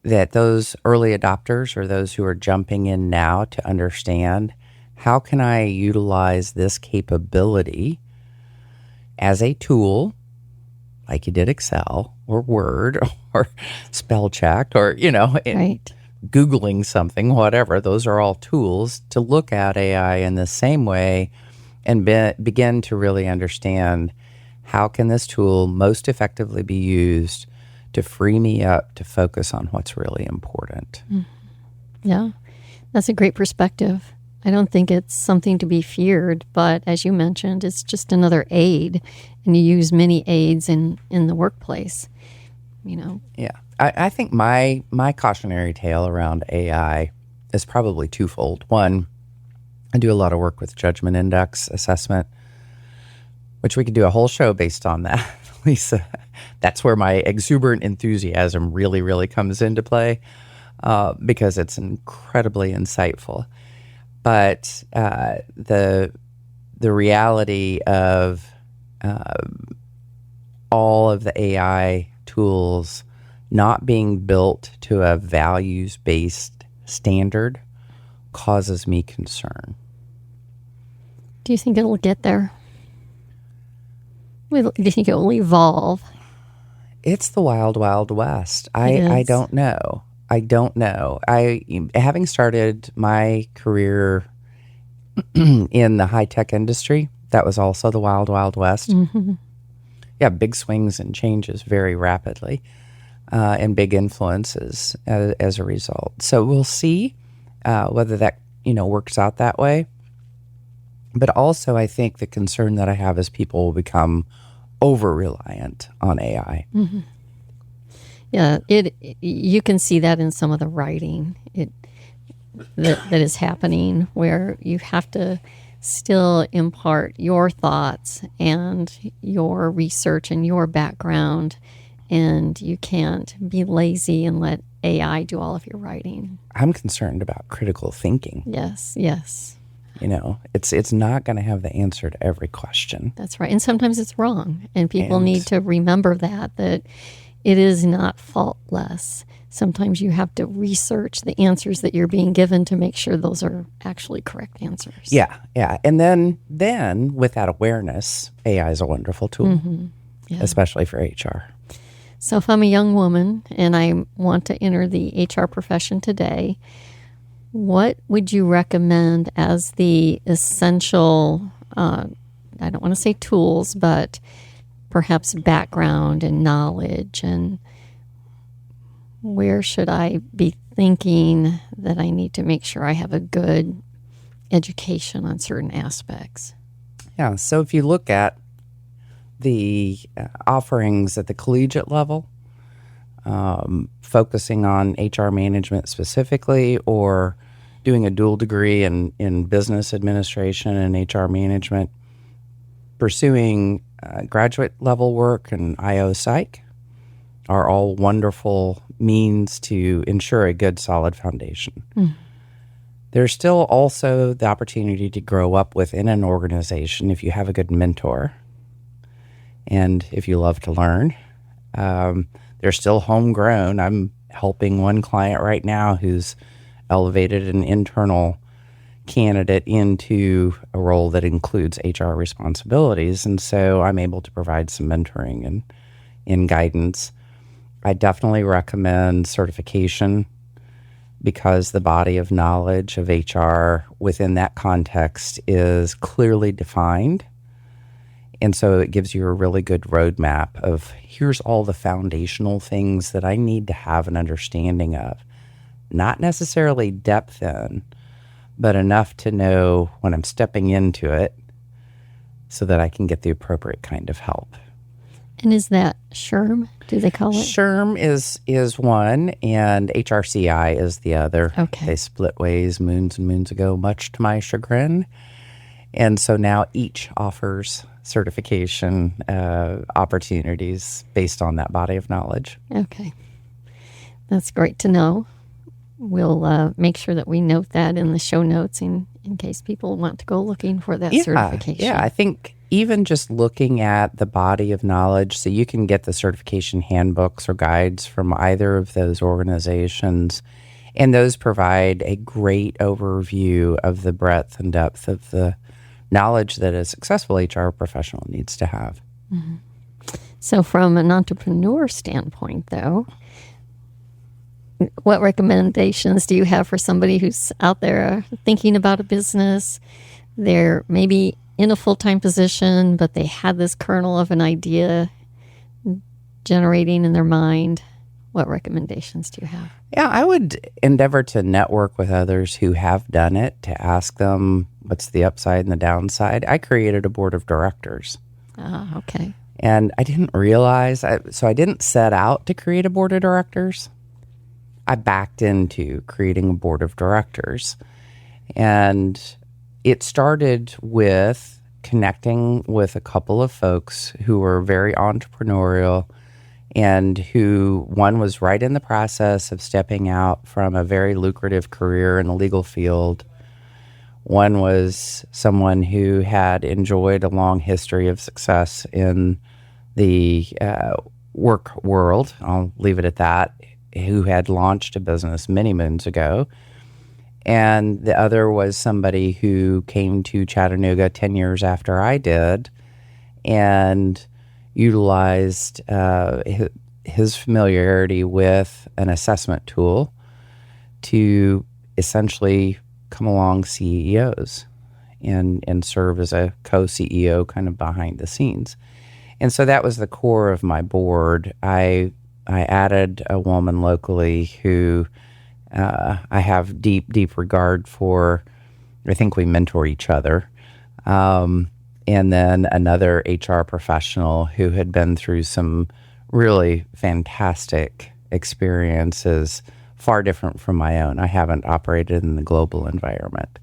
that those early adopters or those who are jumping in now to understand, how can I utilize this capability as a tool, like you did Excel or Word or spell check or, Right. Googling something, whatever. Those are all tools to look at AI in the same way and begin to really understand, how can this tool most effectively be used to free me up to focus on what's really important? Yeah, that's a great perspective. I don't think it's something to be feared, but as you mentioned, it's just another aid, and you use many aids in the workplace. Yeah. I think my cautionary tale around AI is probably twofold. One, I do a lot of work with judgment index assessment, which we could do a whole show based on that, Lisa. That's where my exuberant enthusiasm really, really comes into play because it's incredibly insightful. But the reality of all of the AI tools not being built to a values-based standard causes me concern. Do you think it'll get there? Do you think it will evolve? It's the wild, wild west. I is. don't know. I don't know. Having started my career in the high-tech industry, that was also the wild, wild west. Mm-hmm. Yeah, big swings and changes very rapidly, and big influences as a result. So we'll see whether that works out that way. But also, I think the concern that I have is people will become over-reliant on AI. Mm-hmm. Yeah, you can see that in some of the writing that is happening, where you have to still impart your thoughts and your research and your background, and you can't be lazy and let AI do all of your writing. I'm concerned about critical thinking. Yes. It's not going to have the answer to every question. That's right. And sometimes it's wrong, and people need to remember that it is not faultless. Sometimes you have to research the answers that you're being given to make sure those are actually correct answers. Yeah. And then with that awareness, AI is a wonderful tool, especially for HR. So if I'm a young woman and I want to enter the HR profession today, what would you recommend as the essential, I don't want to say tools, but perhaps background and knowledge, and where should I be thinking that I need to make sure I have a good education on certain aspects? Yeah, so if you look at the offerings at the collegiate level, focusing on HR management specifically, or doing a dual degree in business administration and HR management, pursuing graduate level work and IO Psych are all wonderful means to ensure a good, solid foundation. There's still also the opportunity to grow up within an organization if you have a good mentor and if you love to learn. They're still homegrown. I'm helping one client right now who's elevated an internal candidate into a role that includes HR responsibilities. And so I'm able to provide some mentoring and guidance. I definitely recommend certification because the body of knowledge of HR within that context is clearly defined. And so it gives you a really good roadmap of here's all the foundational things that I need to have an understanding of. Not necessarily depth in, but enough to know when I'm stepping into it so that I can get the appropriate kind of help. And is that SHRM? Do they call it? SHRM is one, and HRCI is the other. Okay. They split ways moons and moons ago, much to my chagrin. And so now each offers certification opportunities based on that body of knowledge. Okay. That's great to know. We'll make sure that we note that in the show notes in case people want to go looking for that certification. Yeah, I think even just looking at the body of knowledge, so you can get the certification handbooks or guides from either of those organizations, and those provide a great overview of the breadth and depth of the knowledge that a successful HR professional needs to have. Mm-hmm. So from an entrepreneur standpoint, though, what recommendations do you have for somebody who's out there thinking about a business? They're maybe in a full-time position, but they had this kernel of an idea generating in their mind. What recommendations do you have? Yeah, I would endeavor to network with others who have done it, to ask them what's the upside and the downside. I created a board of directors. Okay. And I didn't realize, so I didn't set out to create a board of directors. I backed into creating a board of directors. And it started with connecting with a couple of folks who were very entrepreneurial and who, one was right in the process of stepping out from a very lucrative career in the legal field. One was someone who had enjoyed a long history of success in the work world, I'll leave it at that, who had launched a business many moons ago. And the other was somebody who came to Chattanooga 10 years after I did and utilized his familiarity with an assessment tool to essentially come along CEOs and serve as a co-CEO kind of behind the scenes. And so that was the core of my board. I added a woman locally who I have deep regard for. I think we mentor each other. And then another HR professional who had been through some really fantastic experiences, far different from my own. I haven't operated in the global environment.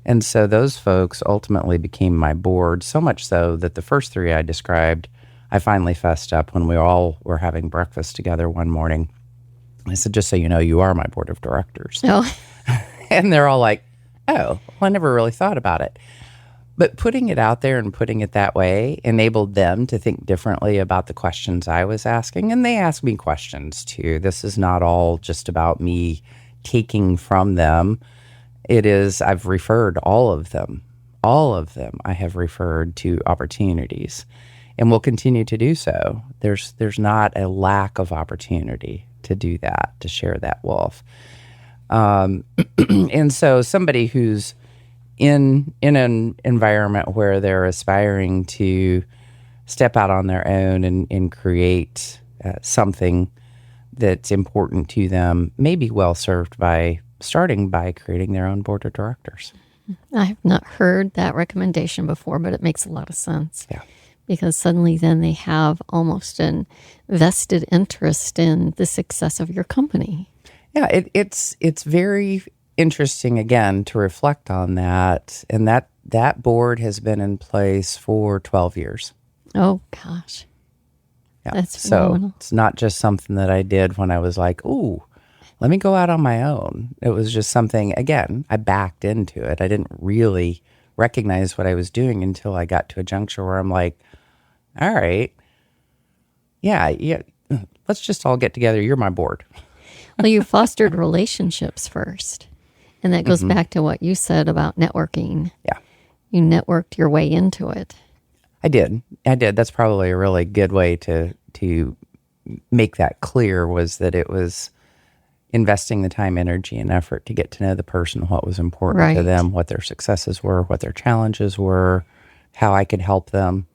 And so those folks ultimately became my board, so much so that the first three I described, I finally fessed up when we all were having breakfast together one morning. I said, just so you know, you are my board of directors. Oh. And they're all like, oh, well, I never really thought about it. But putting it out there and putting it that way enabled them to think differently about the questions I was asking. And they asked me questions too. This is not all just about me taking from them. It is, I've referred all of them I have referred to opportunities and will continue to do so. There's not a lack of opportunity to do that, to share that wealth. And so somebody who's in an environment where they're aspiring to step out on their own and create something that's important to them may be well served by starting by creating their own board of directors. I have not heard that recommendation before, but it makes a lot of sense. Yeah. Because suddenly then they have almost an vested interest in the success of your company. Yeah, it's very interesting, again, to reflect on that. And that board has been in place for 12 years. Oh, gosh. Yeah. That's so phenomenal. It's not just something that I did when I was like, ooh, let me go out on my own. It was just something, again, I backed into it. I didn't really recognize what I was doing until I got to a juncture where I'm like, all right, yeah, let's just all get together. You're my board. Well, you fostered relationships first. And that goes back to what you said about networking. Yeah. You networked your way into it. I did. That's probably a really good way to make that clear, was that it was investing the time, energy, and effort to get to know the person, what was important to them, what their successes were, what their challenges were, how I could help them.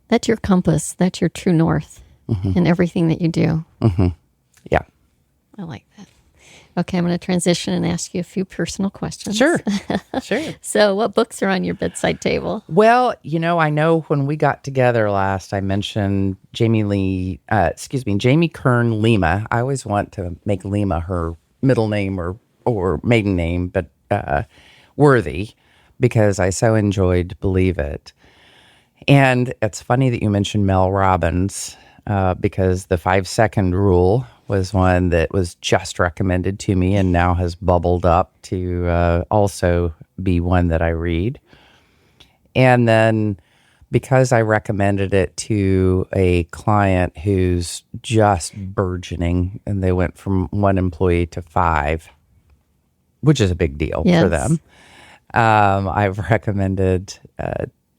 That's your compass. That's your true north in everything that you do. Yeah. I like that. Okay, I'm going to transition and ask you a few personal questions. Sure. So, what books are on your bedside table? Well, I know when we got together last, I mentioned Jamie Kern Lima. I always want to make Lima her middle name or maiden name, but Worthy, because I so enjoyed Believe It. And it's funny that you mentioned Mel Robbins, because the 5-second rule was one that was just recommended to me and now has bubbled up to also be one that I read. And then because I recommended it to a client who's just burgeoning, and they went from 1 employee to 5, which is a big deal for them. I've recommended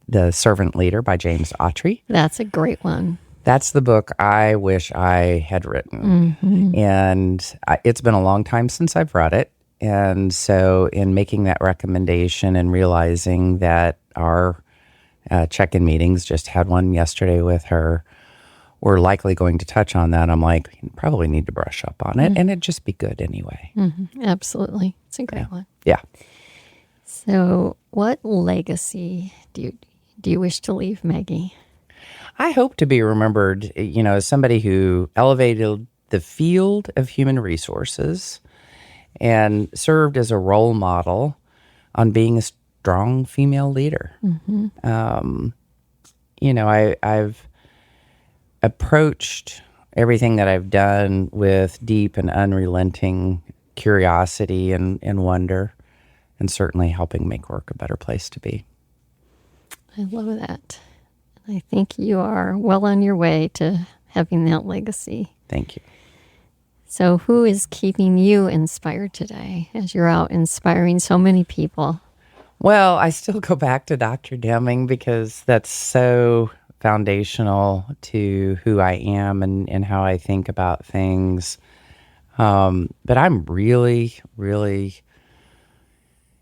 The Servant Leader by James Autry. That's a great one. That's the book I wish I had written. Mm-hmm. And it's been a long time since I've read it. And so in making that recommendation and realizing that our check-in meetings, just had one yesterday with her, we're likely going to touch on that. I'm like, you probably need to brush up on it, and it'd just be good anyway. Mm-hmm. Absolutely. It's a great one. Yeah. So what legacy do you wish to leave, Maggie? I hope to be remembered, as somebody who elevated the field of human resources and served as a role model on being a strong female leader. Mm-hmm. I've approached everything that I've done with deep and unrelenting curiosity and wonder, and certainly helping make work a better place to be. I love that. I think you are well on your way to having that legacy. Thank you. So who is keeping you inspired today as you're out inspiring so many people? Well, I still go back to Dr. Deming because that's so foundational to who I am and how I think about things. But I'm really, really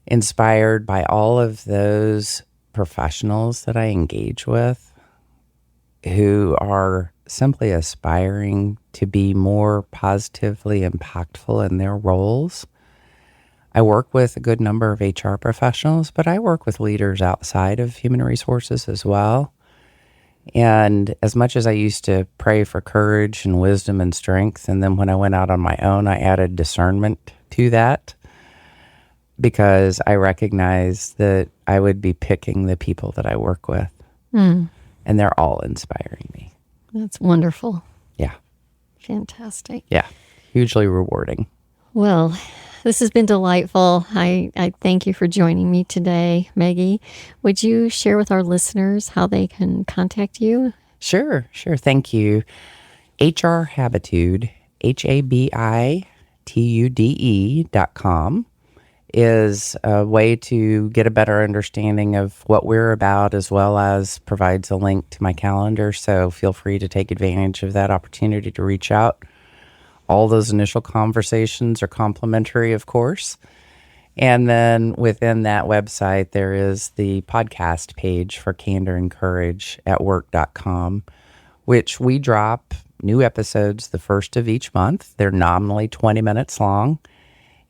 inspired by all of those professionals that I engage with who are simply aspiring to be more positively impactful in their roles. I work with a good number of HR professionals, but I work with leaders outside of human resources as well. And as much as I used to pray for courage and wisdom and strength, and then when I went out on my own, I added discernment to that because I recognized that I would be picking the people that I work with. And they're all inspiring me. That's wonderful. Yeah. Fantastic. Yeah. Hugely rewarding. Well, this has been delightful. I thank you for joining me today, Maggie. Would you share with our listeners how they can contact you? Sure. Thank you. HR Habitude, HABITUDE.com is a way to get a better understanding of what we're about, as well as provides a link to my calendar. So feel free to take advantage of that opportunity to reach out. All those initial conversations are complimentary, of course. And then within that website, there is the podcast page for Candor and Courage at work.com, which we drop new episodes the first of each month. They're nominally 20 minutes long.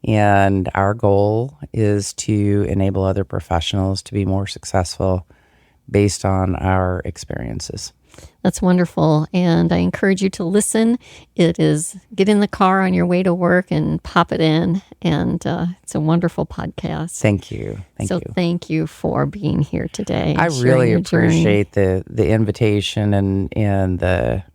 And our goal is to enable other professionals to be more successful based on our experiences. That's wonderful. And I encourage you to listen. Get in the car on your way to work and pop it in. And it's a wonderful podcast. Thank you. Thank you for being here today. I really appreciate the invitation and the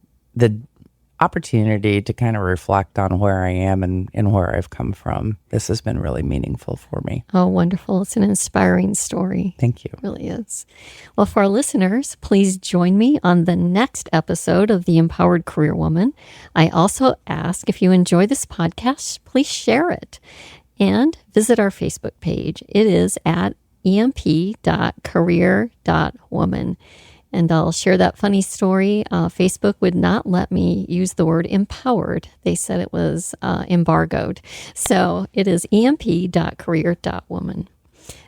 opportunity to kind of reflect on where I am and where I've come from. This has been really meaningful for me. Oh, wonderful. It's an inspiring story. Thank you. It really is. Well, for our listeners, please join me on the next episode of The Empowered Career Woman. I also ask if you enjoy this podcast, please share it and visit our Facebook page. It is at emp.career.woman. And I'll share that funny story. Facebook would not let me use the word empowered. They said it was embargoed. So it is emp.career.woman.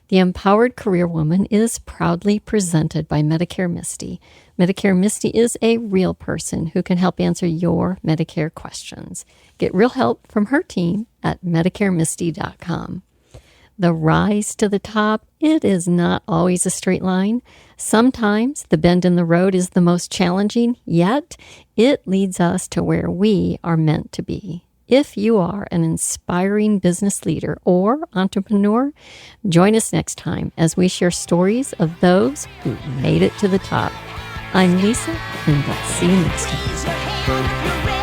The Empowered Career Woman is proudly presented by Medicare Misty. Medicare Misty is a real person who can help answer your Medicare questions. Get real help from her team at MedicareMisty.com. The rise to the top, it is not always a straight line. Sometimes the bend in the road is the most challenging, yet it leads us to where we are meant to be. If you are an inspiring business leader or entrepreneur, join us next time as we share stories of those who made it to the top. I'm Lisa, and I'll see you next time. Raise your hand if you're ready.